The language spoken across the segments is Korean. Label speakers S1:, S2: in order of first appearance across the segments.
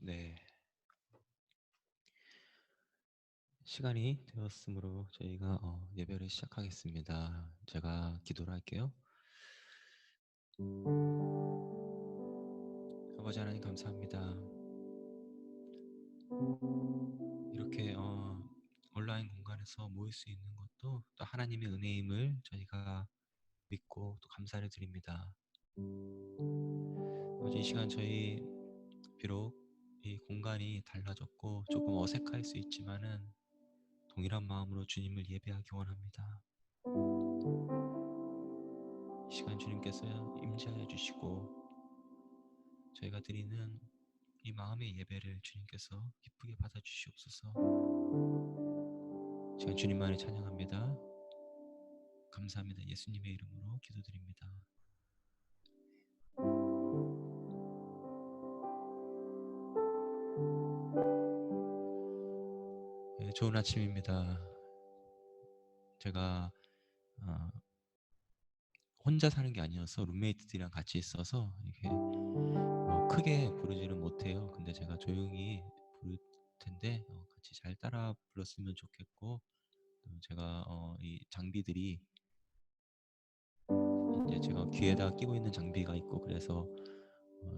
S1: 네, 시간이 되었으므로 저희가 예배를 시작하겠습니다. 제가 기도를 할게요. 아버지 하나님 감사합니다. 이렇게 온라인 공간에서 모일 수 있는 것도 또 하나님의 은혜임을 저희가 믿고 또 감사를 드립니다. 아버지 이 시간 저희 비록 이 공간이 달라졌고 조금 어색할 수 있지만은 동일한 마음으로 주님을 예배하기 원합니다. 이 시간 주님께서 임재하여 주시고 저희가 드리는 이 마음의 예배를 주님께서 기쁘게 받아주시옵소서. 시간 주님만을 찬양합니다. 감사합니다. 예수님의 이름으로 기도드립니다. 네, 좋은 아침입니다. 제가 어, 혼자 사는 게 아니어서 룸메이트들이랑 같이 있어서 이렇게 크게 부르지는 못해요. 근데 제가 조용히 부를 텐데 같이 잘 따라 불렀으면 좋겠고, 또 제가 이 장비들이 이제 제가 귀에다 끼고 있는 장비가 있고 그래서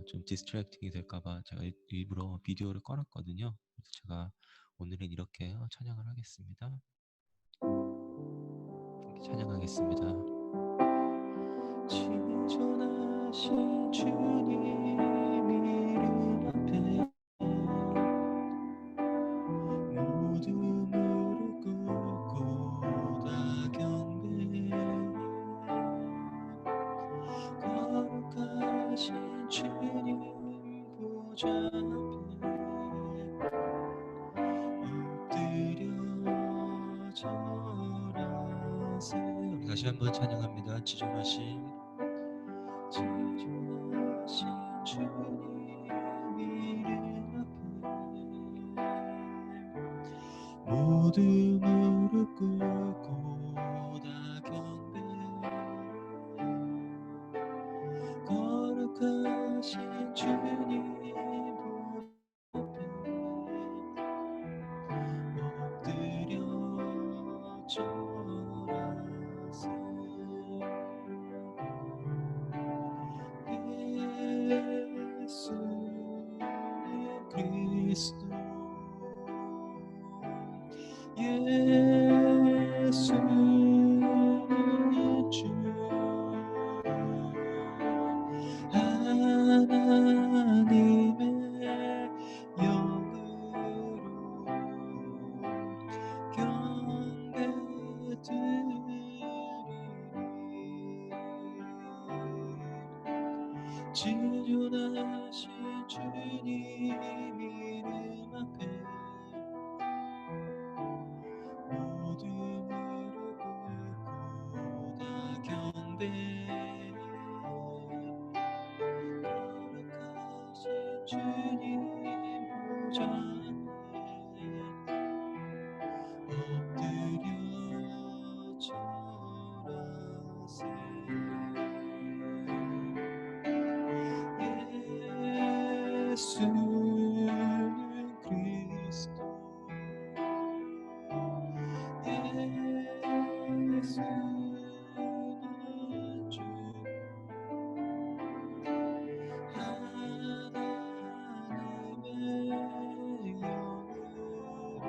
S1: 좀 디스트랙팅이 될까봐 제가 일부러 비디오를 꺼놨거든요. 그래서 제가 오늘은 이렇게 찬양을 하겠습니다. 찬양하겠습니다. 지존하신 주님 이름 앞에 모두 무릎 꿇고 다 경배해. 거룩하신 주님 보좌 앞에 엎드려 절하세. 우리 다시 한번 찬양합니다. 지존하신 주님 이름 앞에 모두 무릎 꿇고 다 경배해. 거룩하신 주님 엎드려 절하세. 예수는 그리스도, 예수는 주, 하나님의 영으로 경배드리리. 지존하신 주님 이름 앞에 모두 무릎 꿇고 다 경배해. 거룩하신 주님 보좌 앞에 엎드려 절하세. 예수는 그리스도, 예수는 주, 하나님의 영으로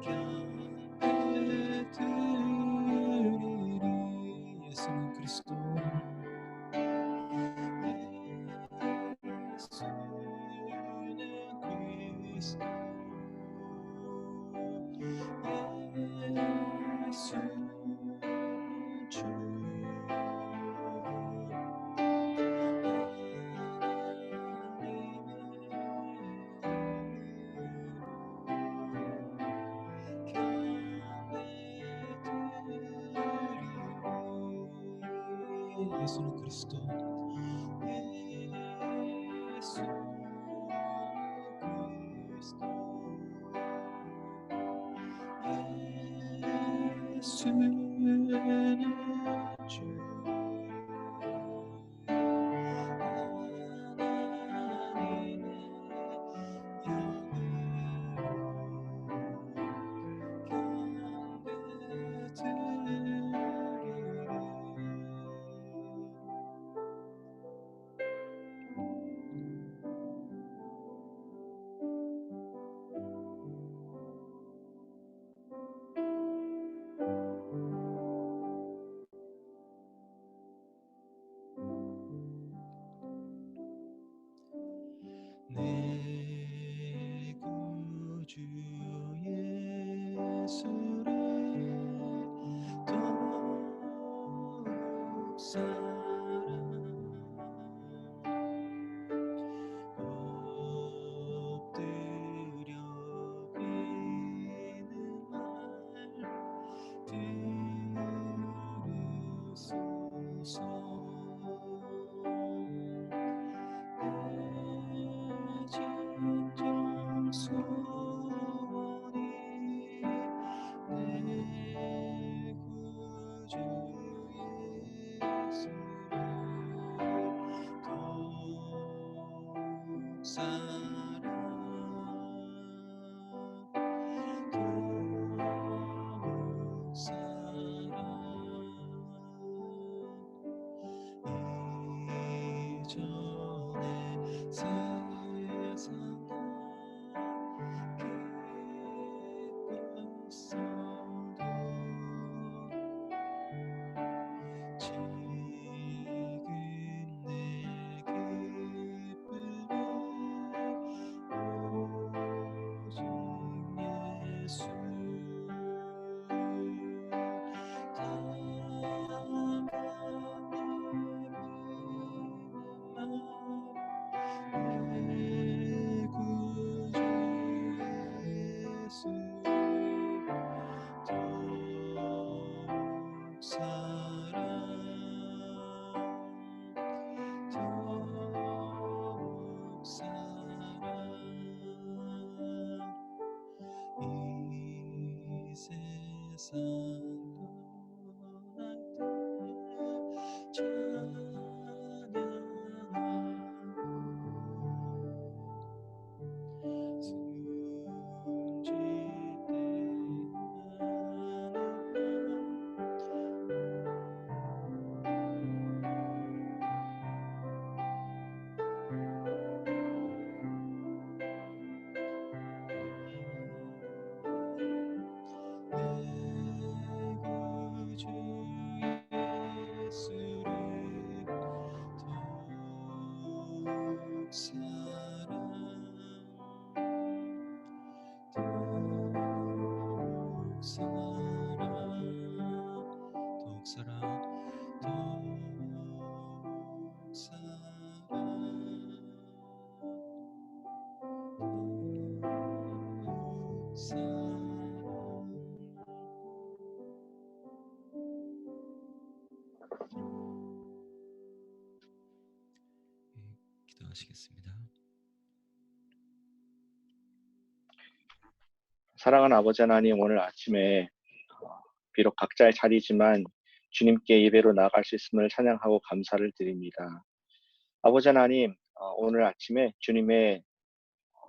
S1: 경배드리리. 예수는 그리스도, 예수는 그리스도, 예수는 주, 예수는 그리스도, 예수는 주, 하나님의 기도하시겠습니다.
S2: 사랑하는 아버지 하나님, 오늘 아침에 비록 각자의 자리지만 주님께 예배로 나아갈 수 있음을 찬양하고 감사를 드립니다. 아버지 하나님, 오늘 아침에 주님의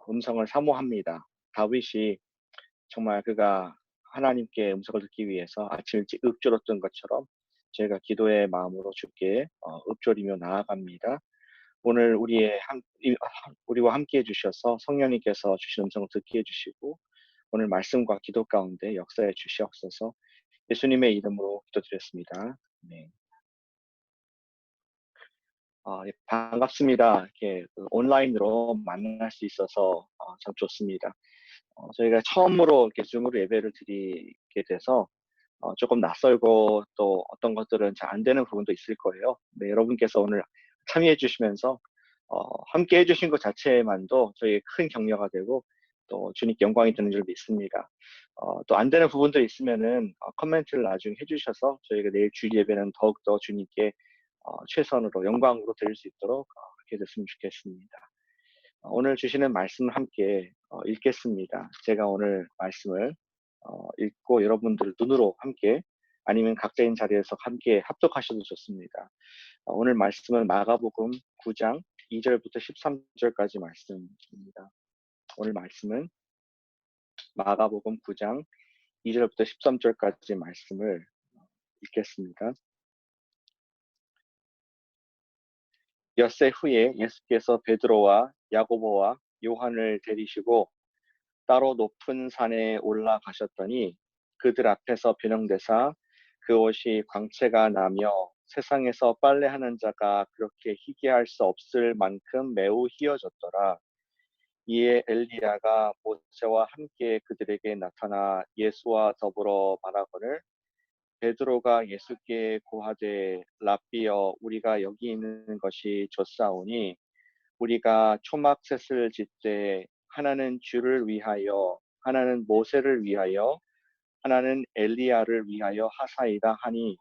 S2: 음성을 사모합니다. 다윗이 정말 그가 하나님께 음성을 듣기 위해서 아침 일찍 읊조렸던 것처럼 저희가 기도의 마음으로 주께 읊조리며 나아갑니다. 오늘 우리와 함께 해주셔서 성령님께서 주신 음성을 듣게 해주시고 오늘 말씀과 기도 가운데 역사해 주시옵소서. 예수님의 이름으로 기도드렸습니다. 네. 예, 반갑습니다. 이렇게 온라인으로 만날 수 있어서 참 좋습니다. 저희가 처음으로 이렇게 줌으로 예배를 드리게 돼서 조금 낯설고 또 어떤 것들은 잘 안 되는 부분도 있을 거예요. 네, 여러분께서 오늘 참여해 주시면서 함께 해주신 것 자체만도 저희 큰 격려가 되고 또 주님께 영광이 되는 줄 믿습니다. 또 안 되는 부분도 있으면은 코멘트를 나중에 해주셔서 저희가 내일 주일 예배는 더욱더 주님께 최선으로 영광으로 드릴 수 있도록 그렇게 됐으면 좋겠습니다. 오늘 주시는 말씀을 함께 읽겠습니다. 제가 오늘 말씀을 읽고 여러분들 눈으로 함께 아니면 각자인 자리에서 함께 합독하셔도 좋습니다. 오늘 말씀은 마가복음 9장 2절부터 13절까지 말씀입니다. 오늘 말씀은 마가복음 9장 2절부터 13절까지 말씀을 읽겠습니다. 엿새 후에 예수께서 베드로와 야고보와 요한을 데리시고 따로 높은 산에 올라가셨더니 그들 앞에서 변형되사 그 옷이 광채가 나며 세상에서 빨래하는 자가 그렇게 희귀할 수 없을 만큼 매우 희어졌더라. 이에 엘리야가 모세와 함께 그들에게 나타나 예수와 더불어 말하거늘 베드로가 예수께 고하되 랍비여 우리가 여기 있는 것이 좋사오니 우리가 초막셋을 짓되 하나는 주를 위하여 하나는 모세를 위하여 하나는 엘리야를 위하여 하사이다 하니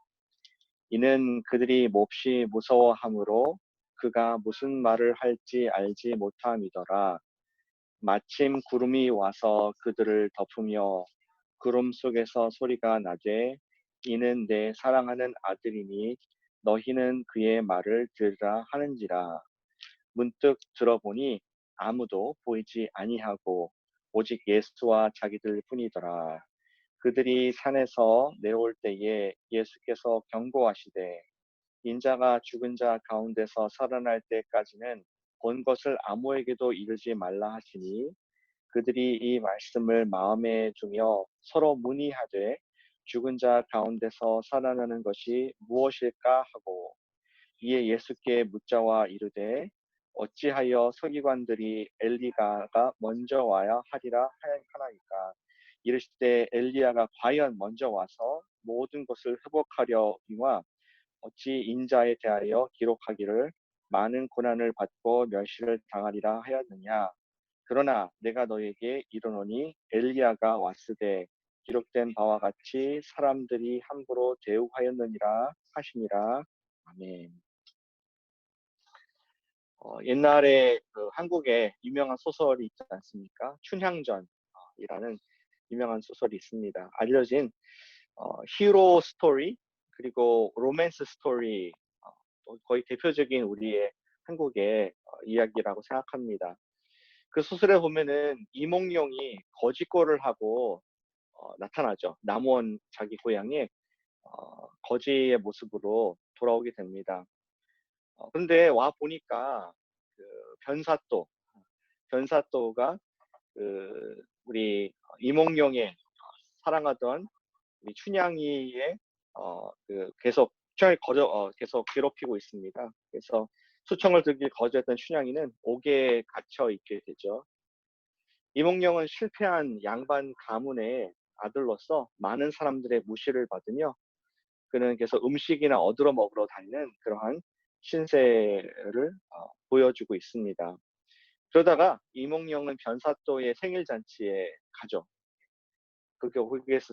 S2: 이는 그들이 몹시 무서워하므로 그가 무슨 말을 할지 알지 못함이더라. 마침 구름이 와서 그들을 덮으며 구름 속에서 소리가 나되 이는 내 사랑하는 아들이니 너희는 그의 말을 들으라 하는지라. 문득 들어보니 아무도 보이지 아니하고 오직 예수와 자기들 뿐이더라. 그들이 산에서 내려올 때에 예수께서 경고하시되 인자가 죽은 자 가운데서 살아날 때까지는 본 것을 아무에게도 이르지 말라 하시니 그들이 이 말씀을 마음에 두며 서로 문의하되 죽은 자 가운데서 살아나는 것이 무엇일까 하고 이에 예수께 묻자와 이르되 어찌하여 서기관들이 엘리야가 먼저 와야 하리라 하나이까 이르시되 엘리야가 과연 먼저 와서 모든 것을 회복하려니와 어찌 인자에 대하여 기록하기를 많은 고난을 받고 멸시를 당하리라 하였느냐. 그러나 내가 너에게 이르노니 엘리야가 왔으되 기록된 바와 같이 사람들이 함부로 대우하였느니라 하시니라. 아멘. 옛날에 그 한국에 유명한 소설이 있지 않습니까? 춘향전이라는 유명한 소설이 있습니다. 알려진 히로 스토리 그리고 로맨스 스토리 거의 대표적인 우리의 한국의 이야기라고 생각합니다. 그 소설에 보면은 이몽룡이 거지꼴을 하고 나타나죠. 남원 자기 고향에 거지의 모습으로 돌아오게 됩니다. 근데 와 보니까 그 변사또, 변사또가 그 우리 이몽룡의 사랑하던 우리 춘향이의 그 계속 춘향이 계속 괴롭히고 있습니다. 그래서 수청을 들기 거절했던 춘향이는 옥에 갇혀 있게 되죠. 이몽룡은 실패한 양반 가문의 아들로서 많은 사람들의 무시를 받으며 그는 계속 음식이나 얻으러 먹으러 다니는 그러한 신세를 보여주고 있습니다. 그러다가 이몽룡은 변사또의 생일 잔치에 가죠. 거기에서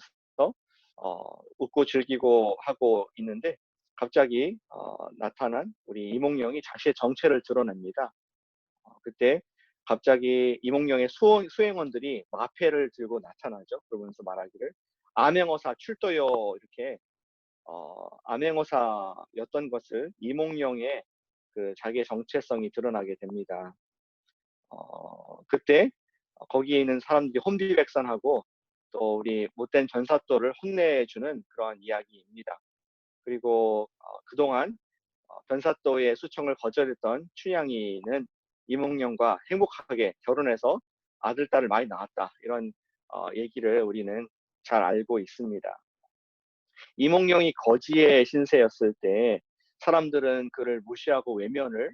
S2: 웃고 즐기고 하고 있는데 갑자기 나타난 우리 이몽룡이 자신의 정체를 드러냅니다. 그때 갑자기 이몽룡의 수행원들이 마패를 들고 나타나죠. 그러면서 말하기를 암행어사 출도요 이렇게 암행어사였던 것을 이몽룡의 그 자기의 정체성이 드러나게 됩니다. 그때 거기에 있는 사람들이 혼비백산하고 또 우리 못된 전사또를 혼내주는 그러한 이야기입니다. 그리고 그동안 변사또의 수청을 거절했던 춘향이는 이몽룡과 행복하게 결혼해서 아들, 딸을 많이 낳았다. 이런 얘기를 우리는 잘 알고 있습니다. 이몽룡이 거지의 신세였을 때 사람들은 그를 무시하고 외면을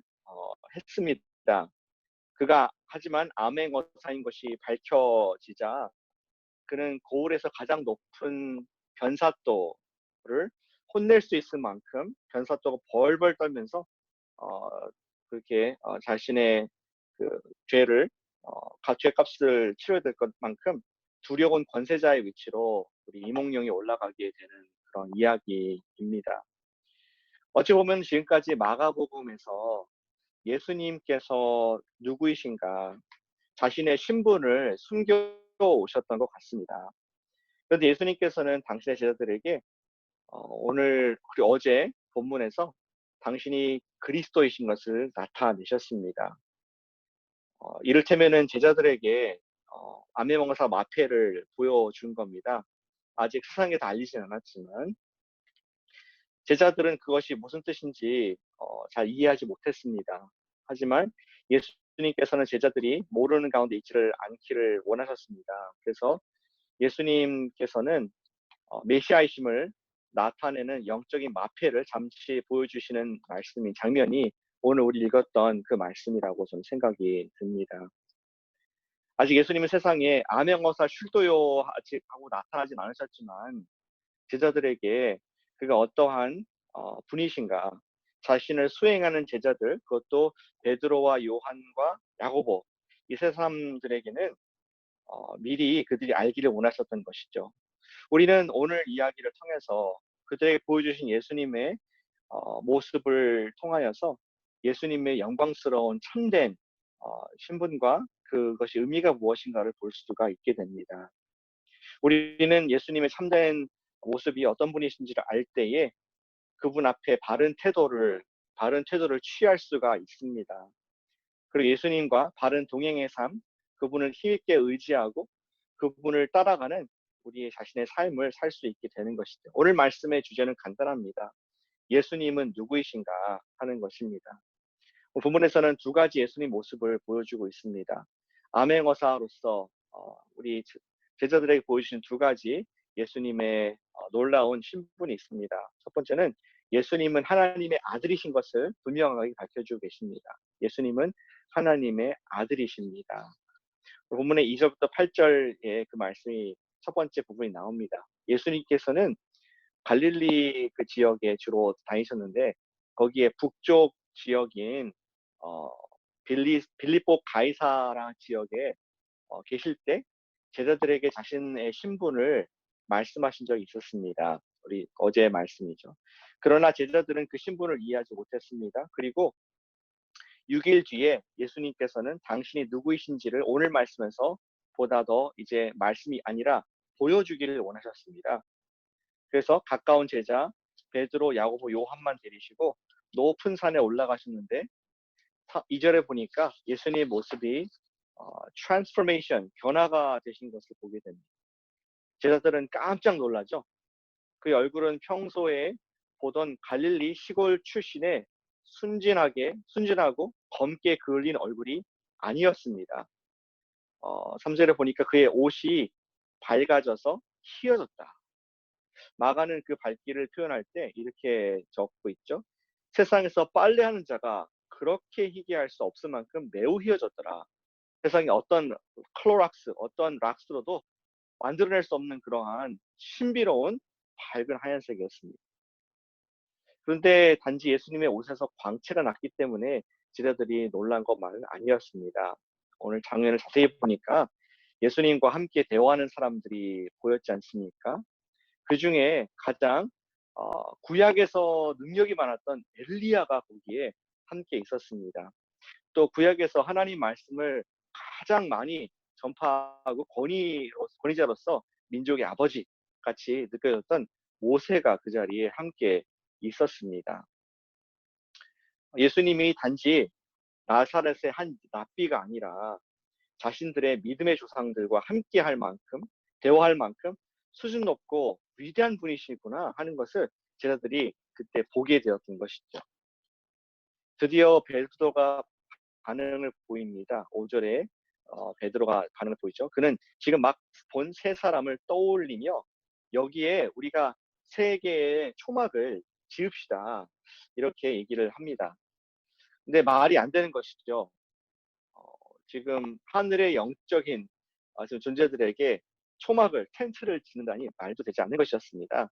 S2: 했습니다. 그가 하지만 암행어사인 것이 밝혀지자 그는 고을에서 가장 높은 변사또를 혼낼 수 있을 만큼 변사또가 벌벌 떨면서 어, 그렇게 자신의 그 죄를 죄값을 치러야 될 것만큼 두려운 권세자의 위치로 우리 이몽룡이 올라가게 되는 그런 이야기입니다. 어찌 보면 지금까지 마가복음에서 예수님께서 누구이신가 자신의 신분을 숨겨 오셨던 것 같습니다. 그런데 예수님께서는 당신의 제자들에게 오늘 그리고 어제 본문에서 당신이 그리스도이신 것을 나타내셨습니다. 이를테면은 제자들에게 암행어사 마패를 보여준 겁니다. 아직 세상에 다 알리진 않았지만 제자들은 그것이 무슨 뜻인지 잘 이해하지 못했습니다. 하지만 예수님께서는 제자들이 모르는 가운데 있지를 않기를 원하셨습니다. 그래서 예수님께서는 메시아이심을 나타내는 영적인 마패를 잠시 보여주시는 말씀인 장면이 오늘 우리 읽었던 그 말씀이라고 저는 생각이 듭니다. 아직 예수님은 세상에 암행어사 슐도요 하고 나타나진 않으셨지만 제자들에게 그가 어떠한 분이신가 자신을 수행하는 제자들 그것도 베드로와 요한과 야고보 이 세 사람들에게는 미리 그들이 알기를 원하셨던 것이죠. 우리는 오늘 이야기를 통해서 그들에게 보여주신 예수님의 모습을 통하여서 예수님의 영광스러운 참된 신분과 그것이 의미가 무엇인가를 볼 수가 있게 됩니다. 우리는 예수님의 참된 모습이 어떤 분이신지를 알 때에 그분 앞에 바른 태도를 취할 수가 있습니다. 그리고 예수님과 바른 동행의 삶, 그분을 힘있게 의지하고 그분을 따라가는 우리의 자신의 삶을 살 수 있게 되는 것이죠. 오늘 말씀의 주제는 간단합니다. 예수님은 누구이신가 하는 것입니다. 본문에서는 두 가지 예수님 모습을 보여주고 있습니다. 암행어사로서 우리 제자들에게 보여주신 두 가지 예수님의 놀라운 신분이 있습니다. 첫 번째는 예수님은 하나님의 아들이신 것을 분명하게 밝혀주고 계십니다. 예수님은 하나님의 아들이십니다. 본문의 2절부터 8절에 그 말씀이 첫 번째 부분이 나옵니다. 예수님께서는 갈릴리 그 지역에 주로 다니셨는데 거기에 북쪽 지역인 어, 빌립보 가이사라 지역에 계실 때 제자들에게 자신의 신분을 말씀하신 적이 있었습니다. 우리 어제의 말씀이죠. 그러나 제자들은 그 신분을 이해하지 못했습니다. 그리고 6일 뒤에 예수님께서는 당신이 누구이신지를 오늘 말씀에서 보다 더 이제 말씀이 아니라 보여주기를 원하셨습니다. 그래서 가까운 제자 베드로, 야고보, 요한만 데리시고 높은 산에 올라가셨는데 2절에 보니까 예수님의 모습이 트랜스포메이션, 변화가 되신 것을 보게 됩니다. 제자들은 깜짝 놀라죠. 그 얼굴은 평소에 보던 갈릴리 시골 출신의 순진하고 검게 그을린 얼굴이 아니었습니다. 3절에 보니까 그의 옷이 밝아져서 희어졌다. 마가는 그 밝기를 표현할 때 이렇게 적고 있죠. 세상에서 빨래하는 자가 그렇게 희귀할 수 없을 만큼 매우 희어졌더라. 세상에 어떤 클로락스, 어떤 락스로도 만들어낼 수 없는 그러한 신비로운 밝은 하얀색이었습니다. 그런데 단지 예수님의 옷에서 광채가 났기 때문에 제자들이 놀란 것만은 아니었습니다. 오늘 장면을 자세히 보니까 예수님과 함께 대화하는 사람들이 보였지 않습니까? 그 중에 가장 구약에서 능력이 많았던 엘리야가 거기에 함께 있었습니다. 또 구약에서 하나님 말씀을 가장 많이 전파하고 권위자로서 민족의 아버지 같이 느껴졌던 모세가 그 자리에 함께 있었습니다. 예수님이 단지 나사렛의 한 랍비가 아니라 자신들의 믿음의 조상들과 함께 할 만큼, 대화할 만큼 수준 높고 위대한 분이시구나 하는 것을 제자들이 그때 보게 되었던 것이죠. 드디어 베드로가 반응을 보입니다. 5절에 베드로가 반응을 보이죠. 그는 지금 막 본 세 사람을 떠올리며 여기에 우리가 세 개의 초막을 지읍시다. 이렇게 얘기를 합니다. 근데 말이 안 되는 것이죠. 지금 하늘의 영적인 지금 존재들에게 초막을 텐트를 짓는다니 말도 되지 않는 것이었습니다.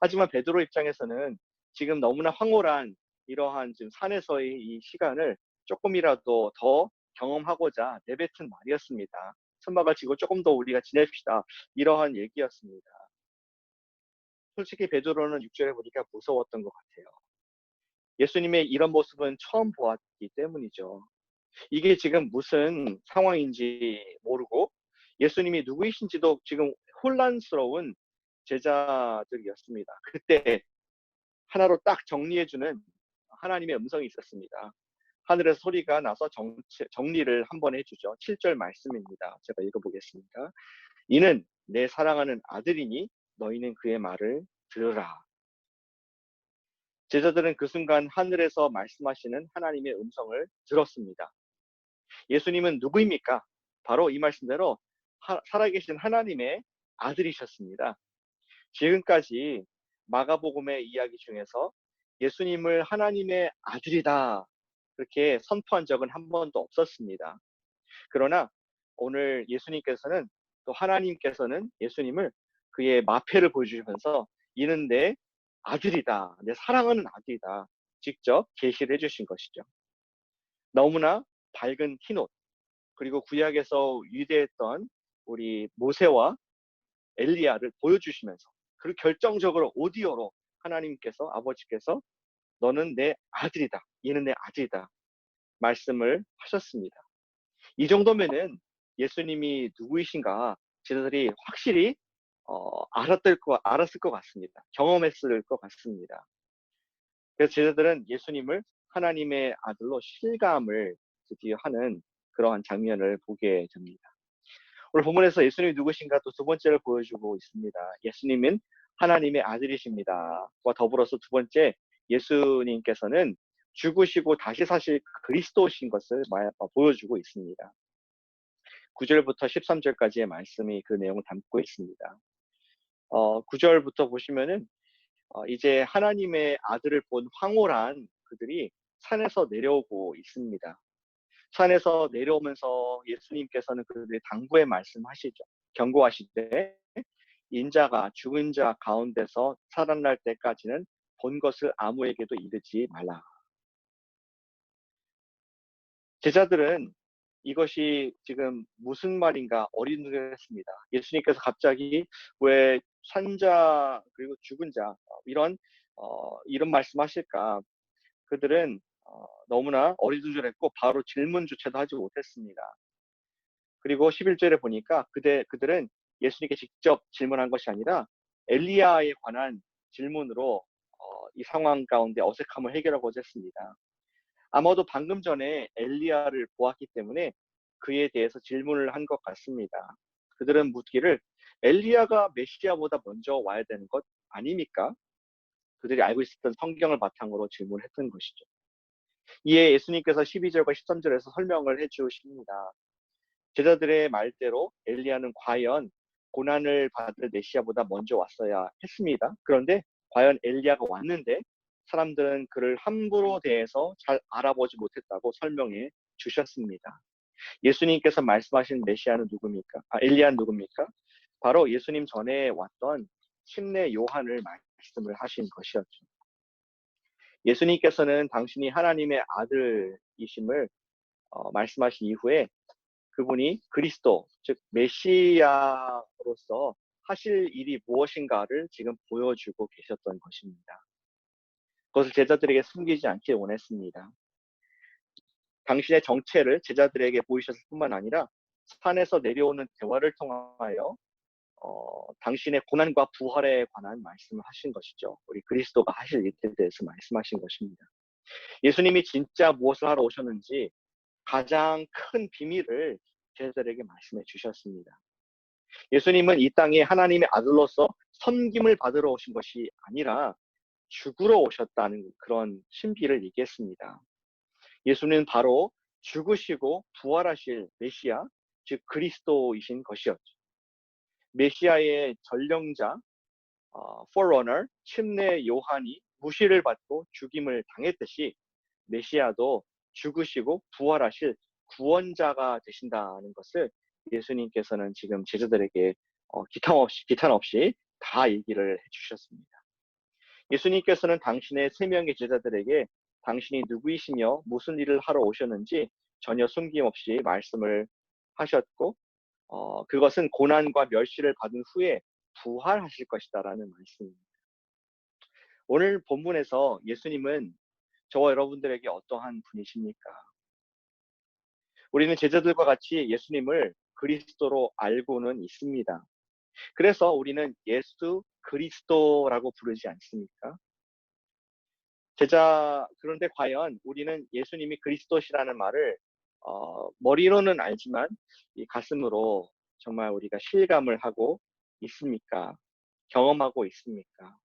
S2: 하지만 베드로 입장에서는 지금 너무나 황홀한 이러한 지금 산에서의 이 시간을 조금이라도 더 경험하고자 내뱉은 말이었습니다. 천막을 지고 조금 더 우리가 지냅시다. 이러한 얘기였습니다. 솔직히 베드로는 6절에 보니까 무서웠던 것 같아요. 예수님의 이런 모습은 처음 보았기 때문이죠. 이게 지금 무슨 상황인지 모르고 예수님이 누구이신지도 지금 혼란스러운 제자들이었습니다. 그때 하나로 딱 정리해주는 하나님의 음성이 있었습니다. 하늘에서 소리가 나서 정리를 한번 해주죠. 7절 말씀입니다. 제가 읽어보겠습니다. 이는 내 사랑하는 아들이니 너희는 그의 말을 들으라. 제자들은 그 순간 하늘에서 말씀하시는 하나님의 음성을 들었습니다. 예수님은 누구입니까? 바로 이 말씀대로 살아계신 하나님의 아들이셨습니다. 지금까지 마가복음의 이야기 중에서 예수님을 하나님의 아들이다 그렇게 선포한 적은 한 번도 없었습니다. 그러나 오늘 예수님께서는 또 하나님께서는 예수님을 그의 마패를 보여주시면서 이는 내 아들이다, 내 사랑하는 아들이다 직접 계시를 해주신 것이죠. 너무나 밝은 흰옷, 그리고 구약에서 위대했던 우리 모세와 엘리야를 보여주시면서 그리고 결정적으로 오디오로 하나님께서 아버지께서 너는 내 아들이다. 얘는 내 아들이다. 말씀을 하셨습니다. 이 정도면은 예수님이 누구이신가 제자들이 확실히 알았을 것 같습니다. 경험했을 것 같습니다. 그래서 제자들은 예수님을 하나님의 아들로 실감을 드디어 하는 그러한 장면을 보게 됩니다. 오늘 본문에서 예수님이 누구신가 또 두 번째를 보여주고 있습니다. 예수님은 하나님의 아들이십니다. 와 더불어서 두 번째, 예수님께서는 죽으시고 다시 사실 그리스도신 것을 보여주고 있습니다. 9절부터 13절까지의 말씀이 그 내용을 담고 있습니다. 9절부터 보시면은 이제 하나님의 아들을 본 황홀한 그들이 산에서 내려오고 있습니다. 산에서 내려오면서 예수님께서는 그들의 당부의 말씀하시죠. 경고하시되 인자가 죽은 자 가운데서 살아날 때까지는 본 것을 아무에게도 이르지 말라. 제자들은 이것이 지금 무슨 말인가 어린둥절했습니다. 예수님께서 갑자기 왜 산자 그리고 죽은 자 이런 말씀하실까? 그들은 너무나 어리둥절했고 바로 질문조차도 하지 못했습니다. 그리고 11절에 보니까 그들은 예수님께 직접 질문한 것이 아니라 엘리야에 관한 질문으로 이 상황 가운데 어색함을 해결하고자 했습니다. 아마도 방금 전에 엘리야를 보았기 때문에 그에 대해서 질문을 한 것 같습니다. 그들은 묻기를 엘리야가 메시아보다 먼저 와야 되는 것 아닙니까? 그들이 알고 있었던 성경을 바탕으로 질문했던 것이죠. 이에 예수님께서 12절과 13절에서 설명을 해주십니다. 제자들의 말대로 엘리야는 과연 고난을 받을 메시아보다 먼저 왔어야 했습니다. 그런데 과연 엘리야가 왔는데 사람들은 그를 함부로 대해서 잘 알아보지 못했다고 설명해 주셨습니다. 예수님께서 말씀하신 메시아는 누굽니까? 엘리야는 누굽니까? 바로 예수님 전에 왔던 침례 요한을 말씀을 하신 것이었죠. 예수님께서는 당신이 하나님의 아들이심을 말씀하신 이후에 그분이 그리스도, 즉 메시아로서 하실 일이 무엇인가를 지금 보여주고 계셨던 것입니다. 그것을 제자들에게 숨기지 않길 원했습니다. 당신의 정체를 제자들에게 보이셨을 뿐만 아니라 산에서 내려오는 대화를 통하여 당신의 고난과 부활에 관한 말씀을 하신 것이죠. 우리 그리스도가 하실 일에 대해서 말씀하신 것입니다. 예수님이 진짜 무엇을 하러 오셨는지 가장 큰 비밀을 제자들에게 말씀해 주셨습니다. 예수님은 이 땅에 하나님의 아들로서 섬김을 받으러 오신 것이 아니라 죽으러 오셨다는 그런 신비를 얘기했습니다. 예수는 바로 죽으시고 부활하실 메시아, 즉 그리스도이신 것이었죠. 메시아의 전령자, forerunner, 침례 요한이 무시를 받고 죽임을 당했듯이 메시아도 죽으시고 부활하실 구원자가 되신다는 것을 예수님께서는 지금 제자들에게 기탄 없이 다 얘기를 해주셨습니다. 예수님께서는 당신의 세 명의 제자들에게 당신이 누구이시며 무슨 일을 하러 오셨는지 전혀 숨김없이 말씀을 하셨고 그것은 고난과 멸시를 받은 후에 부활하실 것이다라는 말씀입니다. 오늘 본문에서 예수님은 저와 여러분들에게 어떠한 분이십니까? 우리는 제자들과 같이 예수님을 그리스도로 알고는 있습니다. 그래서 우리는 예수 그리스도라고 부르지 않습니까? 그런데 과연 우리는 예수님이 그리스도시라는 말을 머리로는 알지만 이 가슴으로 정말 우리가 실감을 하고 있습니까? 경험하고 있습니까?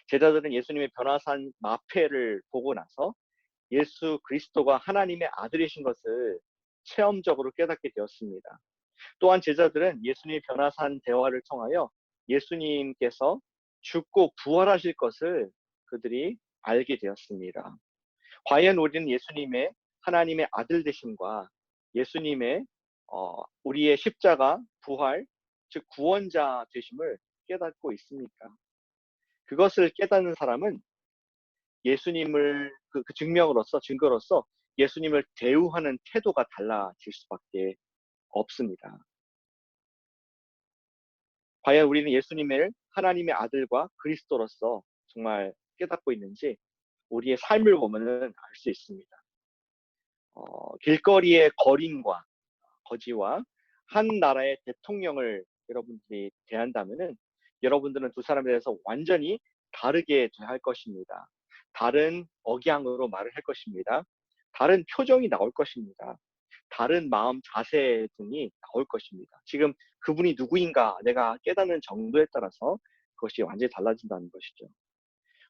S2: 제자들은 예수님의 변화산 마패를 보고 나서 예수 그리스도가 하나님의 아들이신 것을 체험적으로 깨닫게 되었습니다. 또한 제자들은 예수님의 변화산 대화를 통하여 예수님께서 죽고 부활하실 것을 그들이 알게 되었습니다. 과연 우리는 예수님의 하나님의 아들 되심과 예수님의 우리의 십자가 부활, 즉 구원자 되심을 깨닫고 있습니까? 그것을 깨닫는 사람은 예수님을 그 증거로서 예수님을 대우하는 태도가 달라질 수밖에 없습니다. 과연 우리는 예수님을 하나님의 아들과 그리스도로서 정말 깨닫고 있는지 우리의 삶을 보면은 알 수 있습니다. 길거리의 거린과 거지와 한 나라의 대통령을 여러분들이 대한다면은 여러분들은 두 사람에 대해서 완전히 다르게 대할 것입니다. 다른 억양으로 말을 할 것입니다. 다른 표정이 나올 것입니다. 다른 마음 자세 등이 나올 것입니다. 지금 그분이 누구인가 내가 깨닫는 정도에 따라서 그것이 완전히 달라진다는 것이죠.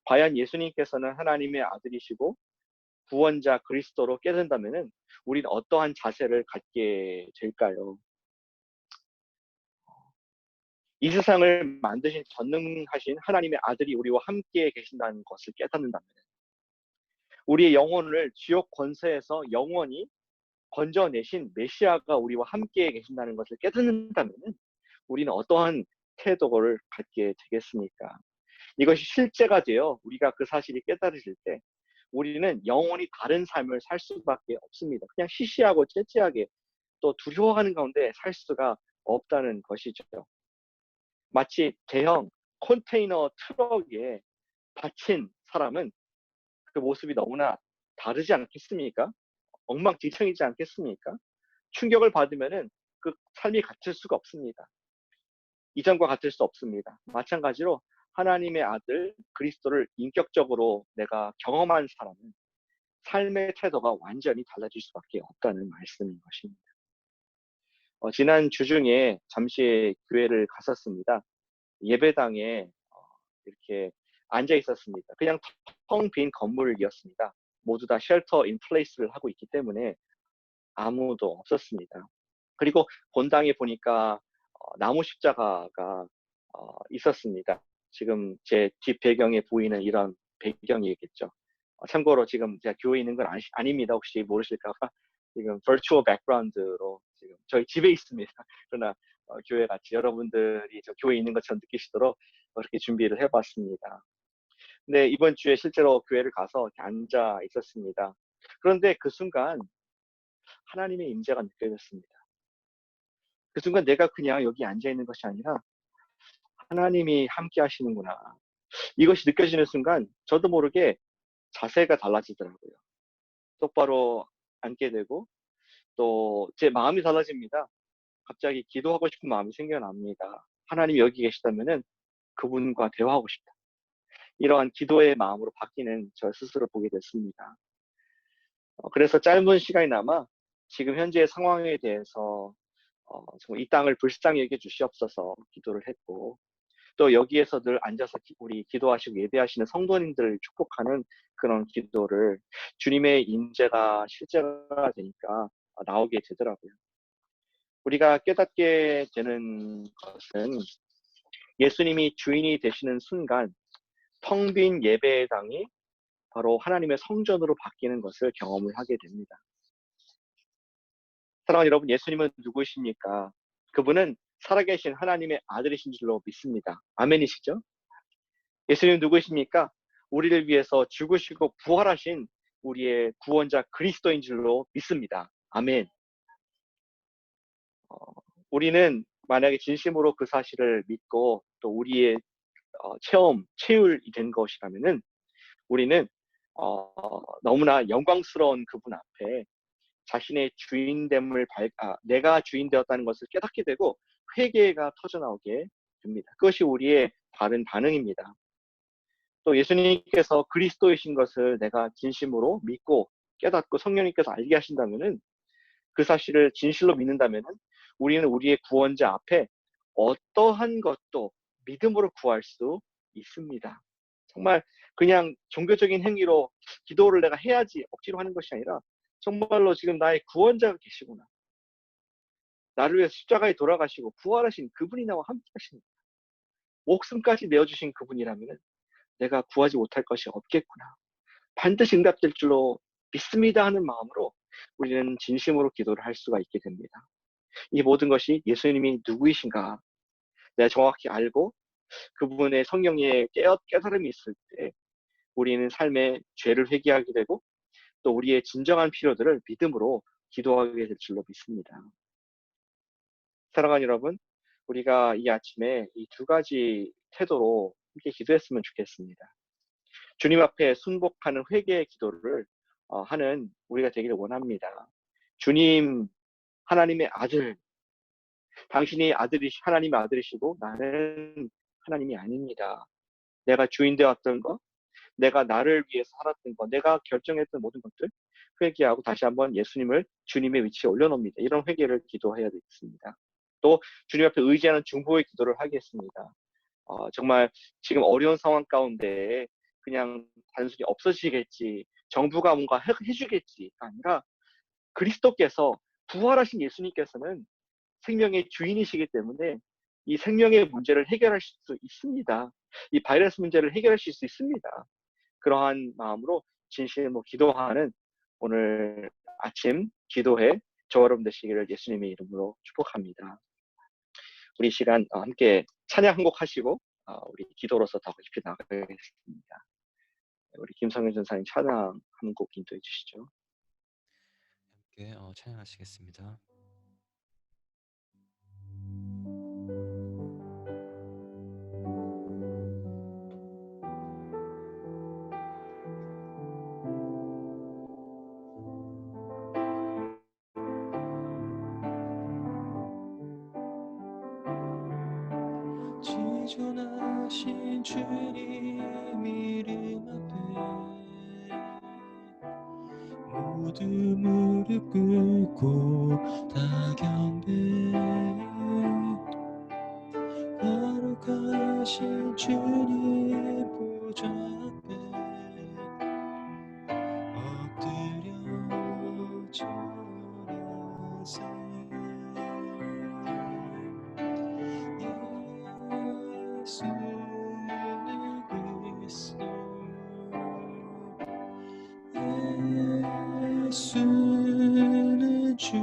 S2: 과연 예수님께서는 하나님의 아들이시고 구원자 그리스도로 깨닫는다면은 우리는 어떠한 자세를 갖게 될까요? 이 세상을 만드신 전능하신 하나님의 아들이 우리와 함께 계신다는 것을 깨닫는다면 우리의 영혼을 지옥 권세에서 영원히 건져내신 메시아가 우리와 함께 계신다는 것을 깨닫는다면 우리는 어떠한 태도를 갖게 되겠습니까? 이것이 실제가 되어 우리가 그 사실이 깨달아질 때 우리는 영원히 다른 삶을 살 수밖에 없습니다. 그냥 시시하고 째째하게 또 두려워하는 가운데 살 수가 없다는 것이죠. 마치 대형 컨테이너 트럭에 닫힌 사람은 그 모습이 너무나 다르지 않겠습니까? 엉망진창이지 않겠습니까? 충격을 받으면은 그 삶이 같을 수가 없습니다. 이전과 같을 수 없습니다. 마찬가지로 하나님의 아들 그리스도를 인격적으로 내가 경험한 사람은 삶의 태도가 완전히 달라질 수밖에 없다는 말씀인 것입니다. 지난 주 중에 잠시 교회를 갔었습니다. 예배당에 이렇게 앉아 있었습니다. 그냥 텅 빈 건물이었습니다. 모두 다 쉘터 인 플레이스를 하고 있기 때문에 아무도 없었습니다. 그리고 본당에 보니까 나무 십자가가 있었습니다. 지금 제 뒷배경에 보이는 이런 배경이겠죠. 참고로 지금 제가 교회에 있는 건 아닙니다. 혹시 모르실까 봐 지금 버추얼 백그라운드로 지금 저희 집에 있습니다. 그러나 교회 같이 여러분들이 저 교회에 있는 것처럼 느끼시도록 그렇게 준비를 해봤습니다. 근데 이번 주에 실제로 교회를 가서 이렇게 앉아 있었습니다. 그런데 그 순간 하나님의 임재가 느껴졌습니다. 그 순간 내가 그냥 여기 앉아 있는 것이 아니라 하나님이 함께 하시는구나. 이것이 느껴지는 순간 저도 모르게 자세가 달라지더라고요. 똑바로 앉게 되고 또 제 마음이 달라집니다. 갑자기 기도하고 싶은 마음이 생겨납니다. 하나님이 여기 계시다면은 그분과 대화하고 싶다. 이러한 기도의 마음으로 바뀌는 저 스스로 보게 됐습니다. 그래서 짧은 시간이나마 지금 현재의 상황에 대해서 정말 이 땅을 불쌍히 여겨 주시옵소서 기도를 했고 또 여기에서 늘 앉아서 우리 기도하시고 예배하시는 성도님들을 축복하는 그런 기도를 주님의 임재가 실제가 되니까 나오게 되더라고요. 우리가 깨닫게 되는 것은 예수님이 주인이 되시는 순간 텅 빈 예배당이 바로 하나님의 성전으로 바뀌는 것을 경험을 하게 됩니다. 사랑하는 여러분, 예수님은 누구십니까? 그분은 살아계신 하나님의 아들이신 줄로 믿습니다. 아멘이시죠? 예수님 누구십니까? 우리를 위해서 죽으시고 부활하신 우리의 구원자 그리스도인 줄로 믿습니다. 아멘. 우리는 만약에 진심으로 그 사실을 믿고 또 우리의 체험이 된 것이라면은 우리는 너무나 영광스러운 그분 앞에 자신의 내가 주인 되었다는 것을 깨닫게 되고 회개가 터져나오게 됩니다. 그것이 우리의 바른 반응입니다. 또 예수님께서 그리스도이신 것을 내가 진심으로 믿고 깨닫고 성령님께서 알게 하신다면은 그 사실을 진실로 믿는다면은 우리는 우리의 구원자 앞에 어떠한 것도 믿음으로 구할 수 있습니다. 정말 그냥 종교적인 행위로 기도를 내가 해야지 억지로 하는 것이 아니라 정말로 지금 나의 구원자가 계시구나. 나를 위해서 십자가에 돌아가시고 부활하신 그분이 나와 함께 하십니다. 목숨까지 내어주신 그분이라면 내가 구하지 못할 것이 없겠구나. 반드시 응답될 줄로 믿습니다 하는 마음으로 우리는 진심으로 기도를 할 수가 있게 됩니다. 이 모든 것이 예수님이 누구이신가 내가 정확히 알고 그분의 성령의 깨달음이 있을 때 우리는 삶의 죄를 회개하게 되고 또 우리의 진정한 필요들을 믿음으로 기도하게 될 줄로 믿습니다. 사랑하는 여러분, 우리가 이 아침에 이 두 가지 태도로 함께 기도했으면 좋겠습니다. 주님 앞에 순복하는 회개의 기도를 하는 우리가 되기를 원합니다. 주님, 하나님의 아들, 당신이 하나님의 아들이시고 나는 하나님이 아닙니다. 내가 주인 되었던 것, 내가 나를 위해서 살았던 것, 내가 결정했던 모든 것들 회개하고 다시 한번 예수님을 주님의 위치에 올려놓습니다. 이런 회개를 기도해야 되겠습니다. 또 주님 앞에 의지하는 중보의 기도를 하겠습니다. 정말 지금 어려운 상황 가운데 그냥 단순히 없어지겠지, 정부가 뭔가 해주겠지가 아니라 그리스도께서 부활하신 예수님께서는 생명의 주인이시기 때문에 이 생명의 문제를 해결하실 수 있습니다. 이 바이러스 문제를 해결하실 수 있습니다. 그러한 마음으로 진심으로 기도하는 오늘 아침 기도회 저와 여러분 되시기를 예수님의 이름으로 축복합니다. 우리 시간 함께 찬양 한 곡 하시고 우리 기도로서 더 깊이 나가겠습니다. 우리 김성현 전사님 찬양 한 곡 인도해 주시죠.
S1: 함께 찬양하시겠습니다. 지존하신 주님 이름 앞에 모두 무릎 꿇고 다 경배 거룩하신 주님 보좌 앞에 엎드려 절하세 예수는 그리스도 예수는 주